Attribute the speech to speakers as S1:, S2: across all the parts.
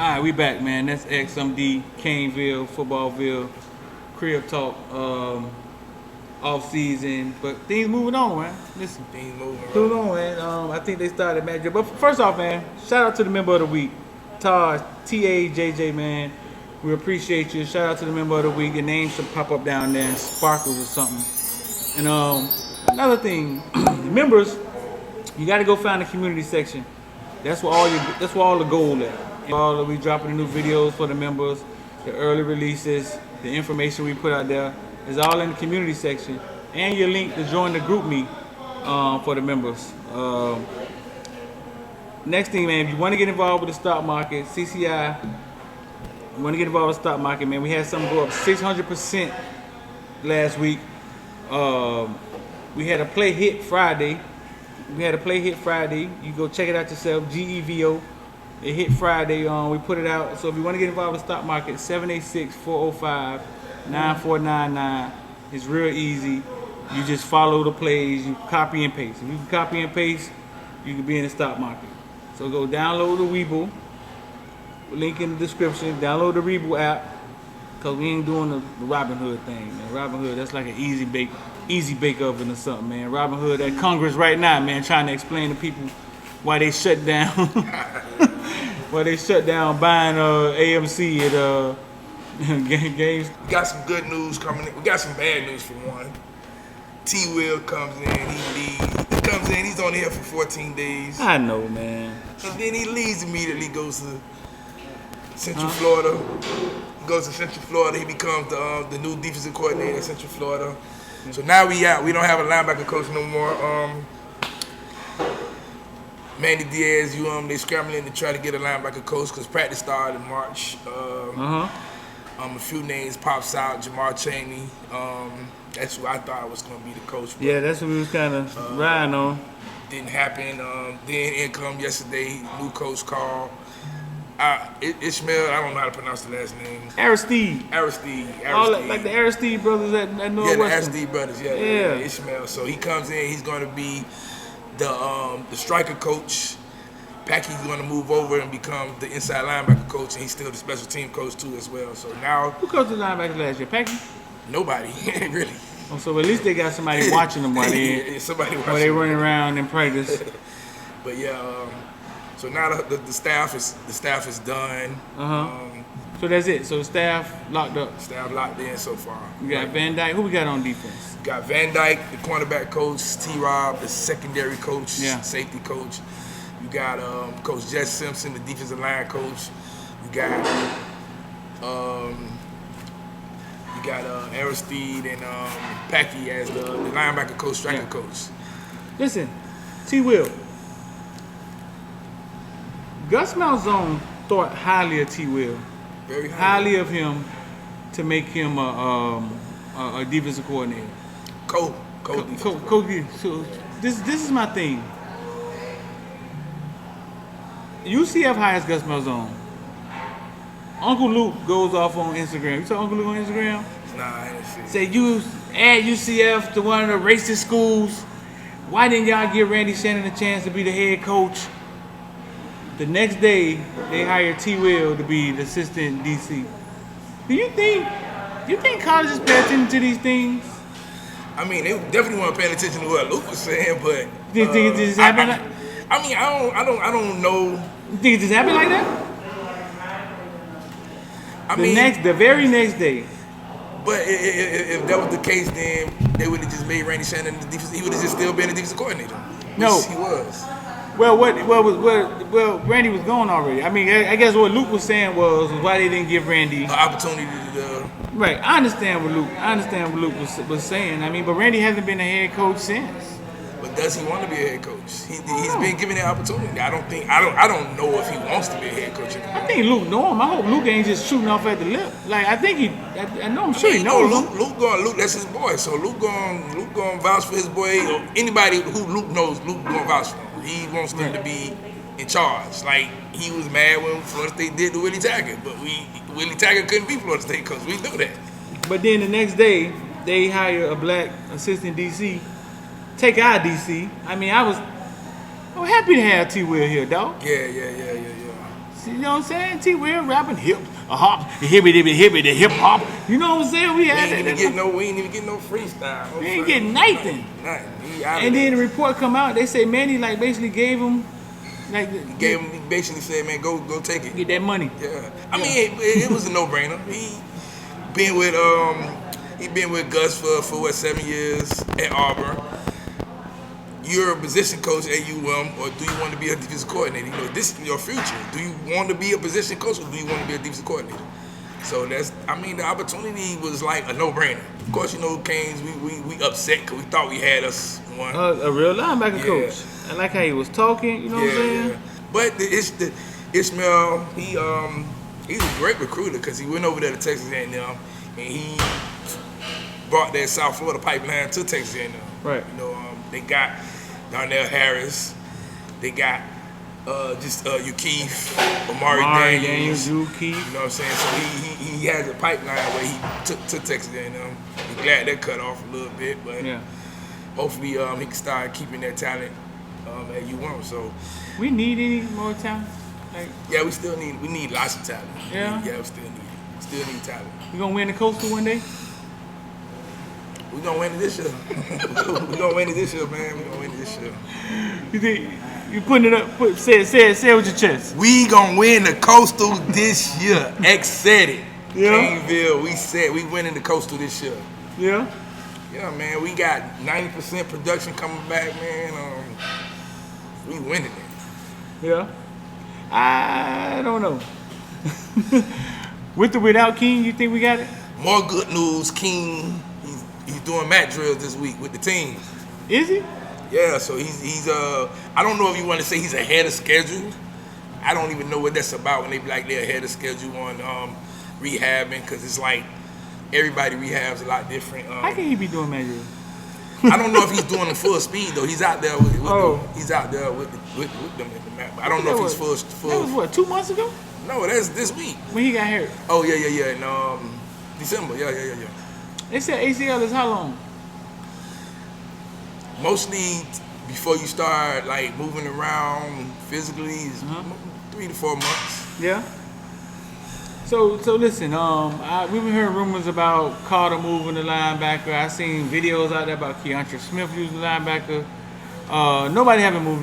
S1: Alright, we back, man. That's XMD, Caneville, Footballville, Crib Talk, off season. But things moving on, man. Listen,
S2: Things moving
S1: on, man. I think they started magic. But first off, man, shout out to the member of the week, Taj, TAJJ, man. We appreciate you. Shout out to the member of the week. Your name should pop up down there in sparkles or something. And another thing, members, you got to go find the community section. That's where all the gold at. We dropping the new videos for the members, the early releases, the information we put out there is all in the community section, and your link to join the group meet for the members. Next thing, man, if you want to get involved with the stock market, CCI, you want to get involved with the stock market, man, we had something go up 600% last week. We had a play hit Friday. You go check it out yourself, GEVO. It hit Friday. We put it out. So if you want to get involved with the stock market, 786-405-9499. It's real easy. You just follow the plays. You copy and paste. If you can copy and paste, you can be in the stock market. So go download the Webull. Link in the description. Download the Webull app. Because we ain't doing the Robinhood thing, man. Robinhood, that's like an easy bake oven or something, man. Robinhood at Congress right now, man, trying to explain to people why they shut down. Why they shut down buying AMC at games.
S2: We got some good news coming in. We got some bad news for one. T. Will comes in, he leaves. He comes in, he's only here for 14 days.
S1: I know, man.
S2: And then he leaves immediately, goes to Central Florida. Goes to Central Florida. He becomes the new defensive coordinator at Central Florida. So now we out. We don't have a linebacker coach no more. Manny Diaz, they scrambling to try to get a linebacker coach because practice started in March. A few names pops out. Jamar Chaney. That's who I thought was going to be the coach.
S1: Yeah, that's what we was kind of riding on.
S2: Didn't happen. Then in come yesterday, new coach called. Ishmael, I don't know how to pronounce the last name.
S1: Aristide. All like the Aristide brothers at Northwestern.
S2: Yeah, the Aristide brothers. Yeah. Ishmael. So he comes in. He's going to be the striker coach. Packy's going to move over and become the inside linebacker coach, and he's still the special team coach too as well. So now,
S1: who coached the linebackers last year? Packy?
S2: Nobody, really.
S1: Oh, so at least they got somebody watching them while they running around in practice.
S2: But yeah. So now the staff is done.
S1: So that's it. So the staff locked up.
S2: Staff locked in so far.
S1: We got Van Dyke. Who we got on defense?
S2: We got Van Dyke, the cornerback coach. T-Rob, the secondary coach, safety coach. You got Coach Jess Simpson, the defensive line coach. You got Aristide and Packy as the linebacker coach, striker coach.
S1: Listen, T. Will. Gus Malzone thought highly of T. Will,
S2: very
S1: highly of him to make him a defensive coordinator.
S2: So
S1: this is my thing. UCF hires Gus Malzone. Uncle Luke goes off on Instagram. You saw Uncle Luke on Instagram?
S2: Nah, I didn't see it.
S1: Say you add UCF to one of the racist schools. Why didn't y'all give Randy Shannon a chance to be the head coach? The next day, they hired T. Will to be the assistant DC. Do you think colleges pay attention to these things?
S2: I mean, they definitely weren't paying attention to what Luke was saying, but
S1: do you think it just happened?
S2: I don't know.
S1: You think it just happened like that? The very next day.
S2: But if that was the case, then they would have just made Randy Shannon the defense. He would have just still been the defensive coordinator.
S1: No,
S2: he was.
S1: Well, Randy was gone already. I mean, I guess what Luke was saying was why they didn't give Randy
S2: an opportunity to.
S1: Right, I understand what Luke was saying. I mean, but Randy hasn't been a head coach since.
S2: But does he want to be a head coach? He's been given that opportunity. I don't know if he wants to be a head coach.
S1: I think Luke know him. I hope Luke ain't just shooting off at the lip. Like I know I'm sure he knows.
S2: Luke, that's his boy. So Luke going vouch for his boy. Or anybody who Luke knows, Luke going vouch for him. He wants them to be in charge. Like he was mad when Florida State did to Willie Taggart, but Willie Taggart couldn't be Florida State because we knew that.
S1: But then the next day they hire a black assistant DC. Take our DC. I mean, I was happy to have T. Will here, dog.
S2: Yeah.
S1: You know what I'm saying? T Will rapping hip, a hop, hippity the hip hop. You know what I'm saying? We
S2: We
S1: had
S2: ain't
S1: that.
S2: even get no freestyle.
S1: We ain't getting nothing.
S2: Nothing.
S1: And then the report come out, they say Manny like basically gave him like
S2: He basically said, man, go take it.
S1: get that money.
S2: Yeah. I mean, it was a no-brainer. He been with Gus for what, 7 years at Auburn. You're a position coach at UM, or do you want to be a defensive coordinator? You know, this is your future. Do you want to be a position coach, or do you want to be a defensive coordinator? So the opportunity was like a no-brainer. Of course, you know, Canes, we upset because we thought we had us one.
S1: A real linebacker coach. I like how he was talking. You know what I'm saying?
S2: Yeah. But Ishmael, he's a great recruiter because he went over there to Texas A&M and he brought that South Florida pipeline to Texas A&M.
S1: Right.
S2: You know, they got Darnell Harris, they got Ukeef, Amari Daniels.
S1: Ukeef.
S2: You know what I'm saying? So he has a pipeline where he took to Texas A&M. He's glad that cut off a little bit, but hopefully he can start keeping that talent at UM. So
S1: we need any more talent?
S2: Yeah, we need lots of talent.
S1: Yeah?
S2: Yeah, we still need talent.
S1: You gonna win the Coastal one day?
S2: We gonna win it this year. We gonna win it this year, man. We gonna win it this year.
S1: You think you putting it up? Say it with your chest.
S2: We gonna win the Coastal this year. X said it.
S1: Yeah.
S2: Caneville, we said we winning the Coastal this year.
S1: Yeah.
S2: Yeah, man. We got 90% production coming back, man. We winning it.
S1: Yeah. I don't know. With or without King, you think we got it?
S2: More good news, King. He's doing mat drills this week with the team.
S1: Is he?
S2: Yeah, so he's I don't know if you want to say he's ahead of schedule. I don't even know what that's about when they be like they're ahead of schedule on rehabbing, because it's like everybody rehabs a lot different.
S1: How can he be doing magic?
S2: I don't know if he's doing them full speed though. He's out there with them. He's out there with them in the map. I don't know if he's full.
S1: That was what, 2 months ago?
S2: No, that's this week.
S1: When he got hurt.
S2: Oh yeah. In December. Yeah.
S1: They said ACL is how long?
S2: Mostly before you start like moving around physically is 3 to 4 months.
S1: Yeah. So listen, we've been hearing rumors about Carter moving the linebacker. I seen videos out there about Keontra Smith using the linebacker. Nobody haven't moved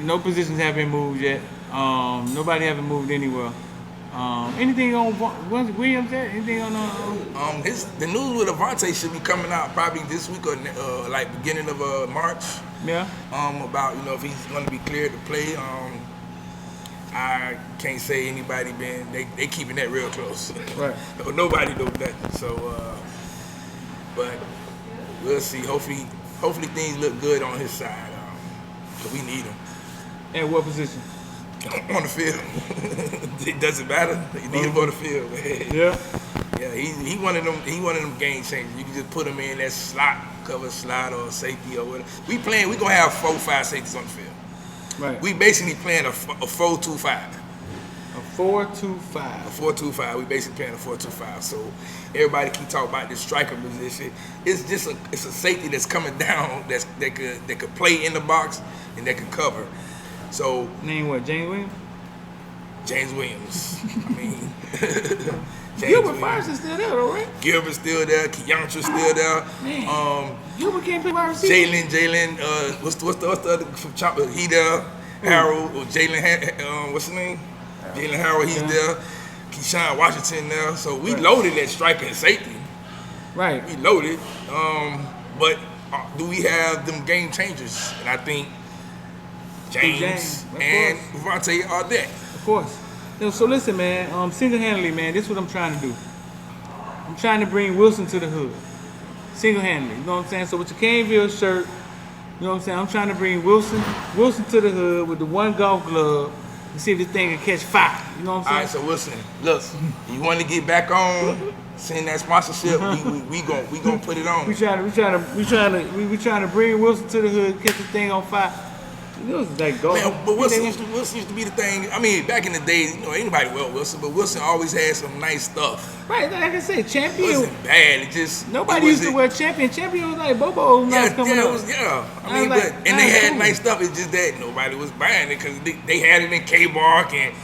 S1: no positions have been moved yet. Nobody haven't moved anywhere. Anything on Williams yet? Anything on
S2: the news with Avante should be coming out probably this week or like beginning of March.
S1: Yeah.
S2: About if he's going to be cleared to play. I can't say anybody they keeping that real close.
S1: Right.
S2: Nobody knows nothing. So, but we'll see. Hopefully things look good on his side. Cause we need him.
S1: At what position?
S2: On the field. It doesn't matter. You need him on the field.
S1: Yeah.
S2: Yeah, he one of them game changers. You can just put him in that cover slot or safety or whatever. We gonna have 4 or 5 safeties on the field.
S1: Right.
S2: We basically playing a 4-2-5.
S1: A 4-2-5. A
S2: 4-2-5. We basically playing a 4-2-5. So everybody keep talking about this striker position. It's just a safety that's coming down that could play in the box and that could cover. So
S1: name what? James Williams?
S2: James Williams. I mean,
S1: Gilbert Parsons still there, though, right?
S2: Gilbert's still there. Keontra's still there.
S1: Man, Gilbert can't play wide receiver.
S2: Jalen. What's the other from Chopper? He there. Harold or Jalen. What's his name? Jalen Harold. He's there. Keyshawn Washington there. So we loaded that striker and safety.
S1: Right.
S2: We loaded. But do we have them game changers? And I think James and Avante are there.
S1: Of course. So listen, man. Single-handedly, man. This is what I'm trying to do. I'm trying to bring Wilson to the hood. Single-handedly. You know what I'm saying? So with your Caneville shirt, you know what I'm saying? I'm trying to bring Wilson to the hood with the one golf glove and see if this thing can catch fire. You know what I'm saying?
S2: All right. So Wilson, look, you want to get back on? Send that sponsorship. we gonna put it on.
S1: We trying to bring Wilson to the hood, catch this thing on fire. It was like golf.
S2: Man, but Wilson used to be the thing. I mean, back in the day, anybody well Wilson, but Wilson always had some nice stuff.
S1: Right, like I said, champion.
S2: It wasn't bad. It just
S1: nobody used to wear champion. Champion was like Bobo.
S2: Yeah. I mean, but they had nice stuff. It's just that nobody was buying it because they had it in K-Bark and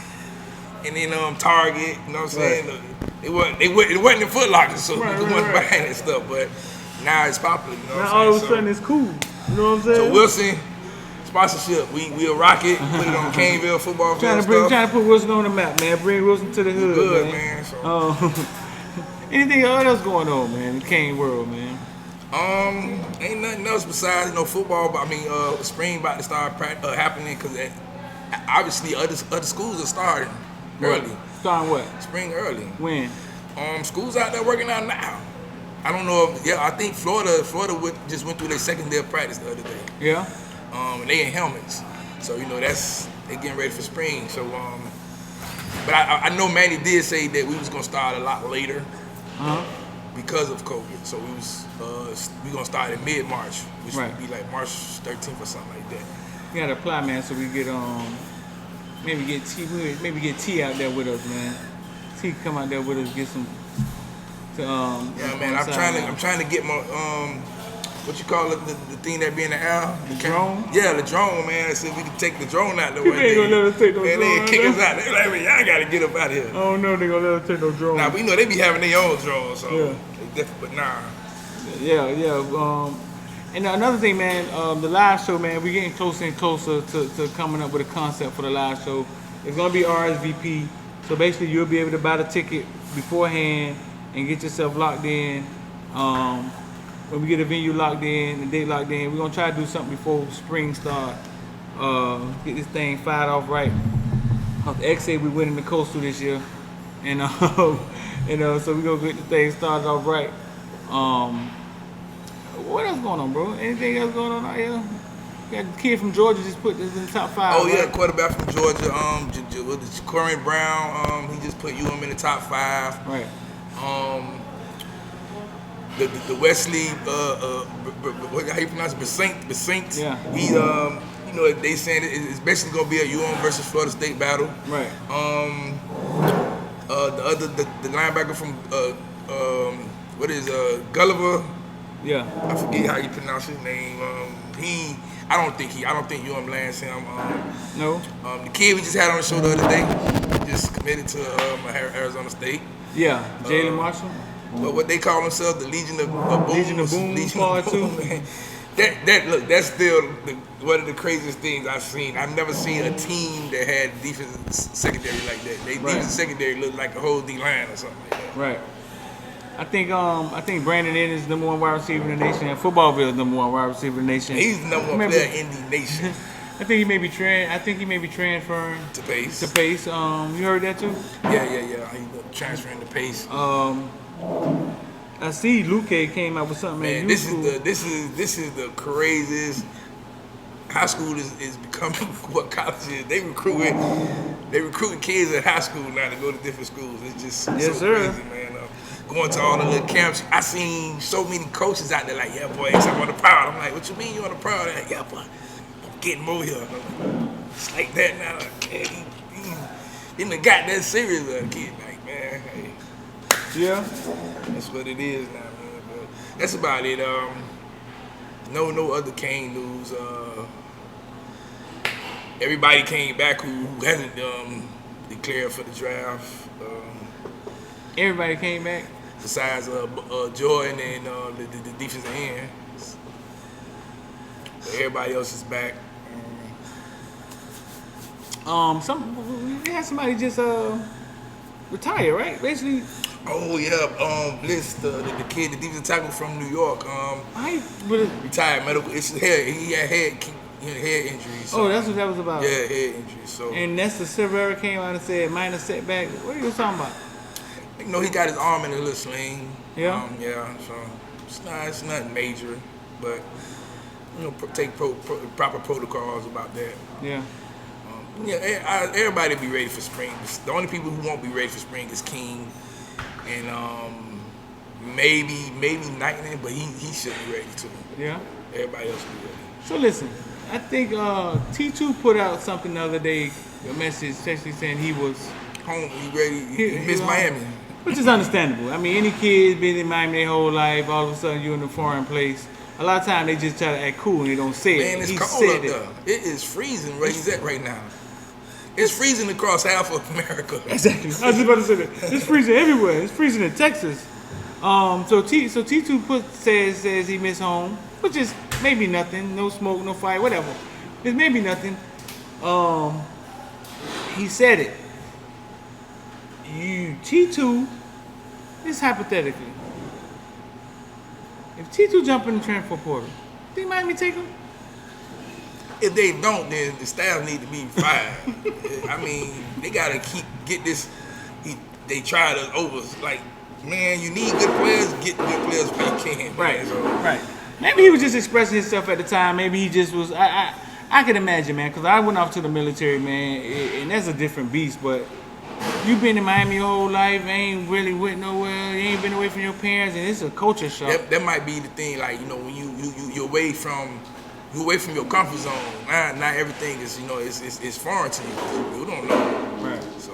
S2: and then Target. You know what I'm saying? It wasn't in Foot Locker, so we wasn't buying that stuff. But now it's popular. You know what I'm saying?
S1: Now all of a sudden it's cool. You know what I'm saying?
S2: So Wilson sponsorship, we'll rock it. Put it on Caneville football.
S1: Trying to put Wilson on the map, man. Bring Wilson to the hood,
S2: good, man. So.
S1: Anything else going on, man? In the Cane world, man.
S2: Ain't nothing else besides football. But I mean, spring about to start happening because obviously other schools are starting early.
S1: Starting what?
S2: Spring early.
S1: When?
S2: Schools out there working out now. I don't know if I think Florida just went through their second day of practice the other day.
S1: Yeah.
S2: And they in helmets, so they getting ready for spring. So but I know Manny did say that we was gonna start a lot later. Because of COVID, so we gonna start in mid-March, which would be like March 13th or something like that.
S1: We gotta apply, man, so we get maybe get T out there with us, man. T come out there with us, get some.
S2: Yeah, man, I'm trying to get my what you call it, the thing that be in the air?
S1: The drone?
S2: Yeah, the drone, man. So we can take the drone out the way.
S1: They ain't gonna let us take no drone.
S2: They kick us out. They like, man, y'all gotta get up out of here.
S1: I don't know if they gonna let us take no drone.
S2: Nah, we know they be having their own drones, so
S1: yeah.
S2: They different, but nah.
S1: Yeah. And another thing, man, the live show, man, we're getting closer and closer to coming up with a concept for the live show. It's gonna be RSVP. So basically, you'll be able to buy the ticket beforehand and get yourself locked in. When we get a venue locked in, the date locked in, we're gonna try to do something before spring start. Get this thing fired off right. The X say we winning the Coastal this year, and so we're gonna get the thing started off right. What else going on, bro? Anything else going on out here? Got a kid from Georgia just put this in the top 5.
S2: Oh yeah, quarterback from Georgia, Corey Brown. He just put UM in the top 5.
S1: Right.
S2: The Wesley, how you pronounce it? Besink.
S1: Yeah.
S2: He, they saying it's basically gonna be a UM versus Florida State battle.
S1: Right.
S2: The linebacker from Gulliver.
S1: Yeah.
S2: I forget how you pronounce his name. I don't think UM lands him.
S1: No.
S2: The kid we just had on the show the other day, he just committed to Arizona State.
S1: Yeah. Jalen Marshall.
S2: But what they call themselves, the Legion of Boom.
S1: Legion of Boom Part 2.
S2: Man. That's still one of the craziest things I've seen. I've never seen a team that had defense secondary like that. They defense secondary looked like a whole D line or something like that.
S1: Right. I think Brandon Ennis is number 1 wide receiver in the nation, and Footballville is number 1 wide receiver in the nation.
S2: He's the number 1 player in the nation.
S1: I think he may be transferring
S2: to Pace.
S1: You heard that too?
S2: Yeah. He's transferring to Pace.
S1: I see Luke came out with something.
S2: Man, this is the craziest. High school is becoming what college is. They recruiting kids at high school now to go to different schools. It's just so crazy, man. Going to all the little camps. I seen so many coaches out there like, yeah, boys, I'm on the proud. I'm like, what you mean you on the proud? They're like, yeah, boy, I'm getting more here. It's like that now. Like, he done got that serious with a kid. Like, man, hey.
S1: Yeah.
S2: That's what it is now, man. But that's about it. No other Cane news. Everybody came back who hasn't declared for the draft.
S1: Everybody came back?
S2: Besides Jordan and the defensive end. But everybody else is back. We had somebody just retire, right? Basically. Oh yeah, Bliss, the kid, the defensive tackle from New York. Retired medical issues. He had head injuries. So.
S1: Oh, that's what that was about.
S2: Yeah, head injuries. So.
S1: And Nestor Silvera came out and said minor setback. What are you talking about?
S2: You know, he got his arm in a little sling.
S1: Yeah.
S2: So it's nothing major, but take proper protocols about that.
S1: Yeah.
S2: Everybody be ready for spring. The only people who won't be ready for spring is King, and maybe Nightman, but he should be ready too.
S1: Yeah.
S2: Everybody else will be ready.
S1: So listen, I think T2 put out something the other day, a message essentially saying he was
S2: home. He ready. He missed Miami.
S1: Which is understandable. I mean, any kid's been in Miami their whole life. All of a sudden, you're in a foreign place. A lot of times, they just try to act cool and they don't say it.
S2: Man, it's cold up there. It is freezing where he's at right now. It's freezing across half of America.
S1: Exactly. I was just about to say that. It's freezing everywhere. It's freezing in Texas. So T2 says he missed home, which is maybe nothing. No smoke, no fire, whatever. It's maybe nothing. He said it. T2 is hypothetically. If T2 jump in the transfer portal, think Miami take him?
S2: If they don't, then the staff need to be fired. I mean, they gotta get this. They try to like, man, you need good players. Get good players where you can.
S1: Right, so. Right. Maybe he was just expressing himself at the time. Maybe he just was. I can imagine, man, because I went off to the military, man, and that's a different beast. But you been in Miami your whole life, ain't really went nowhere. You ain't been away from your parents, and it's a culture shock.
S2: That might be the thing, like, you know, when you're away from your comfort zone. Not everything is, you know, it's foreign to you. You don't know.
S1: Right.
S2: So,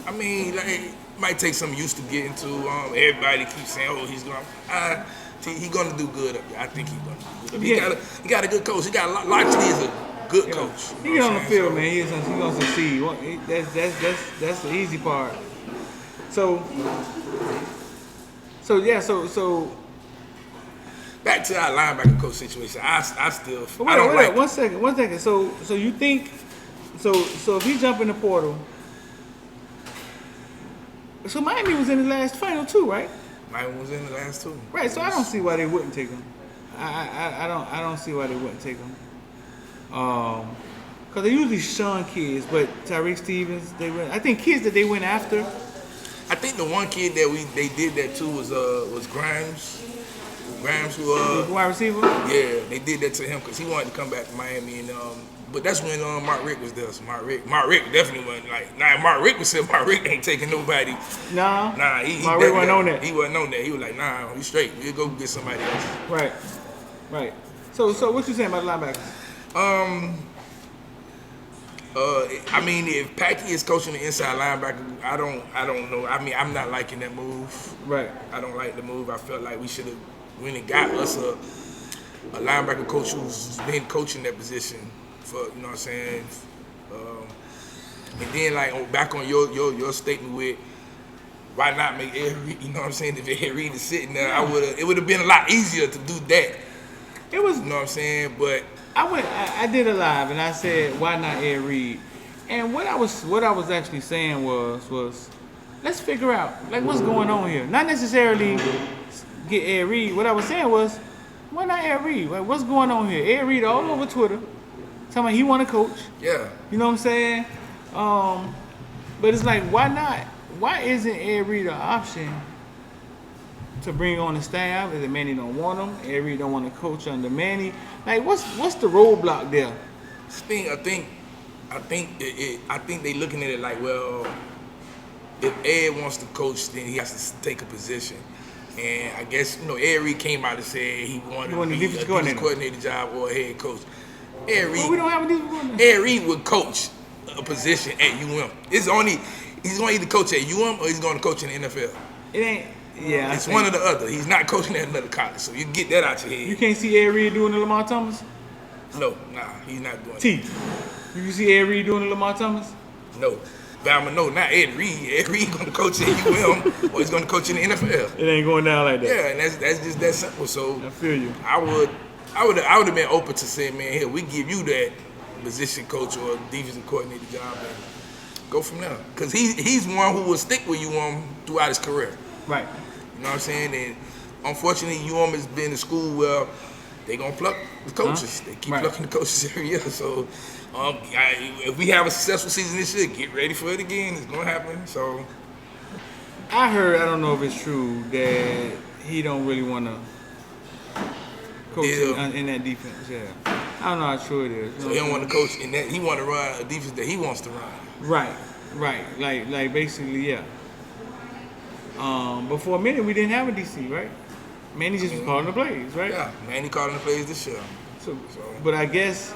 S2: I mean, like, it might take some used to getting to. Everybody keeps saying, "Oh, he's gonna." He's gonna do good up there. I think he's gonna do good up there. He got a good coach. He got Locksley is a good coach.
S1: He get on the field, man. He's gonna succeed. That's the easy part. So
S2: back to our linebacker coach situation. I still
S1: I don't like. One second. So you think so if he jump in the portal, so Miami was in the last final two, right?
S2: Miami was in the last two.
S1: Right. So I don't see why they wouldn't take him. I don't see why they wouldn't take him. Because they usually shun kids, but Tyreek Stevens, they went. I think kids that they went after.
S2: I think the one kid that they did that to was Grimes. Grimes, who
S1: the wide receiver.
S2: Yeah, they did that to him because he wanted to come back to Miami, and but that's when Mark Richt was there. So Mark Richt definitely wasn't like. Mark Richt was saying Mark Richt ain't taking nobody.
S1: Nah,
S2: he
S1: Mark Richt wasn't on that.
S2: He wasn't on that. He was like, nah, we straight. We'll go get somebody else.
S1: Right. So what you saying about the linebackers?
S2: I mean, if Packy is coaching the inside linebacker, I don't know. I mean, I'm not liking that move.
S1: Right.
S2: I don't like the move. I felt like we should have went and got us a linebacker coach who's been coaching that position for, you know what I'm saying. And then like back on your statement with why not make Ed Reed, you know what I'm saying? If Ed Reed is sitting there, it would have been a lot easier to do that.
S1: It was,
S2: you know what I'm saying, but.
S1: I did a live and I said, why not Ed Reed? And what I was actually saying was let's figure out like what's going on here. Not necessarily get Ed Reed. What I was saying was, why not Ed Reed? Like, what's going on here? Ed Reed all over Twitter telling me he want to coach.
S2: Yeah.
S1: You know what I'm saying? But it's like, why not? Why isn't Ed Reed an option to bring on the staff? Is it Manny don't want him? Ed Reed don't want to coach under Manny. Like, what's the roadblock there?
S2: I think they looking at it like, well, if Ed wants to coach, then he has to take a position. And I guess, you know, Ed Reed came out and said he wanted to be a defensive coordinator job or a head coach. Ed Reed,
S1: well, we don't have a defensive coordinator.
S2: Ed Reed would coach a position at UM. He's going to either coach at UM or he's going to coach in the NFL.
S1: It ain't. Yeah,
S2: it's one or the other. He's not coaching at another college, so you get that out your head.
S1: You can't see Ed Reed doing the Lamar Thomas?
S2: No, he's not doing
S1: T. You see Ed Reed doing the Lamar Thomas?
S2: No. Bama, no, not Ed Reed. Ed Reed going to coach at UM or he's going to coach in the NFL.
S1: It ain't going down like that.
S2: Yeah, and that's just that simple. So
S1: I feel you.
S2: I would have been open to saying, man, here we give you that position coach or defensive coordinator job and go from there. Because he's one who will stick with UM throughout his career.
S1: Right.
S2: You know what I'm saying? And unfortunately, UM has been a school where they're going to pluck the coaches. They keep plucking the coaches every year. So if we have a successful season this year, get ready for it again. It's going to happen. So
S1: I heard, I don't know if it's true, that he don't really want to coach in that defense. Yeah. I don't know how true it is.
S2: So he don't want to coach in that. He want to run a defense that he wants to run.
S1: Right. Like basically, yeah. But for a minute, we didn't have a DC, right? Manny just was calling the plays, right?
S2: Yeah, Manny calling the plays this year.
S1: So, but I guess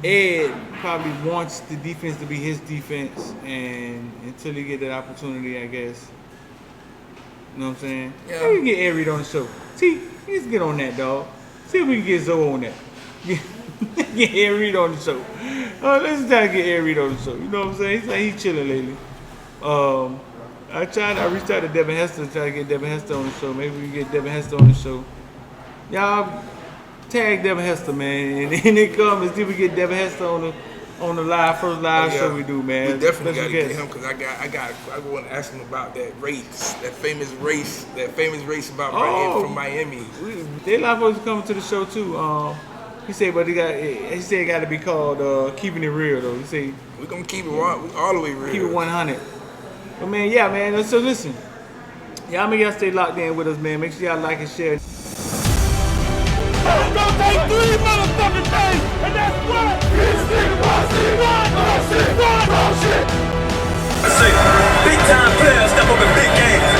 S1: Ed probably wants the defense to be his defense, and until he get that opportunity, I guess. You know what I'm saying?
S2: Yeah.
S1: Maybe we can get Ed Reed on the show. See, let's get on that, dog. See if we can get Zoe on that. Get Ed Reed on the show. Let's try to get Ed Reed on the show. You know what I'm saying? He's like he's chilling lately. I reached out to Devin Hester to try to get Devin Hester on the show. Maybe we can get Devin Hester on the show. Y'all tag Devin Hester, man, and then it comes and see if we get Devin Hester on the first live show we do, man.
S2: We definitely got to get him because I want to ask him about that race, that famous race about from Miami.
S1: They live supposed to come to the show too. He said, but he said it got to be called Keeping It Real though. He said
S2: we're gonna keep it all the way real.
S1: Keep it 100. But man, yeah, man. So listen, y'all make y'all stay locked in with us, man. Make sure y'all like and share.
S3: It's gonna take 3 motherfucking days, and that's what this nigga wants to see. One shit.
S4: I say, big time players step up in big games.